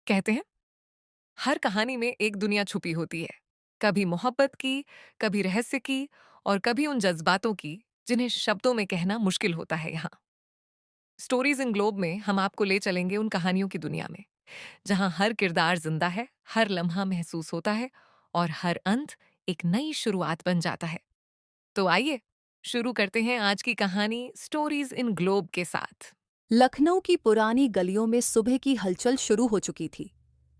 कहते हैं हर कहानी में एक दुनिया छुपी होती है। कभी मोहब्बत की, कभी रहस्य की और कभी उन जज्बातों की जिन्हें शब्दों में कहना मुश्किल होता है। यहाँ स्टोरीज इन ग्लोब में हम आपको ले चलेंगे उन कहानियों की दुनिया में जहाँ हर किरदार जिंदा है, हर लम्हा महसूस होता है और हर अंत एक नई शुरुआत बन जाता है। तो आइए शुरू करते हैं आज की कहानी स्टोरीज इन ग्लोब के साथ। लखनऊ की पुरानी गलियों में सुबह की हलचल शुरू हो चुकी थी।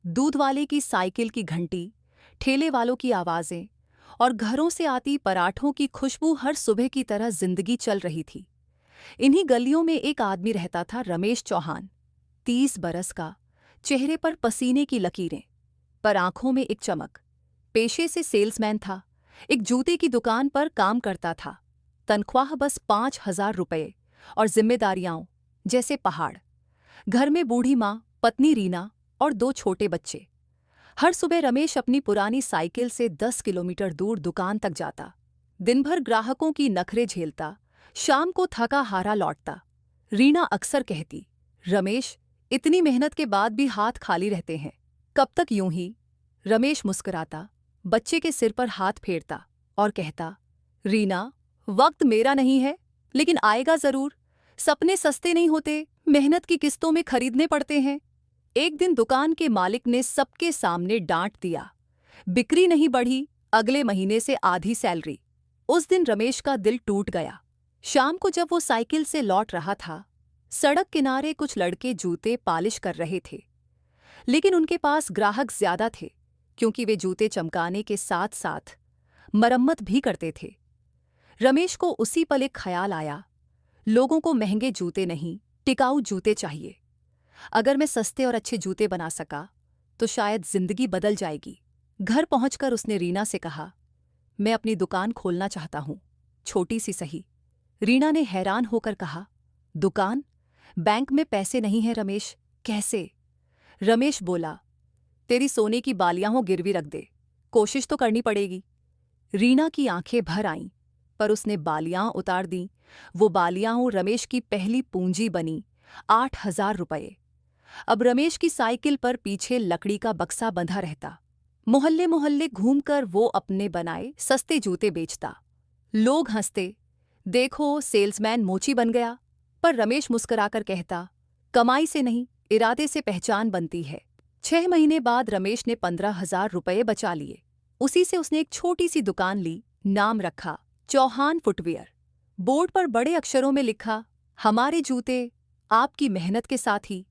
दूध वाले की साइकिल की घंटी, ठेले वालों की आवाजें और घरों से आती पराठों की खुशबू हर सुबह की तरह जिंदगी चल रही थी। इन्हीं गलियों में एक आदमी रहता था, रमेश चौहान। 30 बरस का, चेहरे पर पसीने की लकीरें, पर आंखों में एक चमक। पेशे से सेल्समैन था, एक जूते की दुकान पर काम करता था। तनख्वाह बस 5,000 रुपये और जिम्मेदारियां जैसे पहाड़। घर में बूढ़ी माँ, पत्नी रीना और 2 छोटे बच्चे। हर सुबह रमेश अपनी पुरानी साइकिल से 10 किलोमीटर दूर दुकान तक जाता। दिन भर ग्राहकों की नखरे झेलता, शाम को थका हारा लौटता। रीना अक्सर कहती, रमेश, इतनी मेहनत के बाद भी हाथ खाली रहते हैं, कब तक यूं ही? रमेश मुस्कुराता, बच्चे के सिर पर हाथ फेरता और कहता, रीना, वक्त मेरा नहीं है, लेकिन आएगा जरूर। सपने सस्ते नहीं होते, मेहनत की किस्तों में खरीदने पड़ते हैं। एक दिन दुकान के मालिक ने सबके सामने डांट दिया, बिक्री नहीं बढ़ी, अगले महीने से आधी सैलरी। उस दिन रमेश का दिल टूट गया। शाम को जब वो साइकिल से लौट रहा था, सड़क किनारे कुछ लड़के जूते पॉलिश कर रहे थे, लेकिन उनके पास ग्राहक ज्यादा थे, क्योंकि वे जूते चमकाने के साथ साथ मरम्मत भी करते थे। रमेश को उसी पल एक ख्याल आया, लोगों को महंगे जूते नहीं, टिकाऊ जूते चाहिए। अगर मैं सस्ते और अच्छे जूते बना सका तो शायद जिंदगी बदल जाएगी। घर पहुंचकर उसने रीना से कहा, मैं अपनी दुकान खोलना चाहता हूं, छोटी सी सही। रीना ने हैरान होकर कहा, दुकान? बैंक में पैसे नहीं हैं रमेश, कैसे? रमेश बोला, तेरी सोने की बालियां हो गिरवी रख दे, कोशिश तो करनी पड़ेगी। रीना की आंखें भर आईं, पर उसने बालियां उतार दीं। वो बालियां रमेश की पहली पूंजी बनी, 8,000 रुपये। अब रमेश की साइकिल पर पीछे लकड़ी का बक्सा बंधा रहता। मोहल्ले मोहल्ले घूमकर वो अपने बनाए सस्ते जूते बेचता। लोग हंसते, देखो सेल्समैन मोची बन गया। पर रमेश मुस्कुराकर कहता, कमाई से नहीं, इरादे से पहचान बनती है। 6 महीने बाद रमेश ने 15,000 रुपये बचा लिए। उसी से उसने एक छोटी सी दुकान ली, नाम रखा चौहान फुटवियर। बोर्ड पर बड़े अक्षरों में लिखा, हमारे जूते आपकी मेहनत के साथ ही।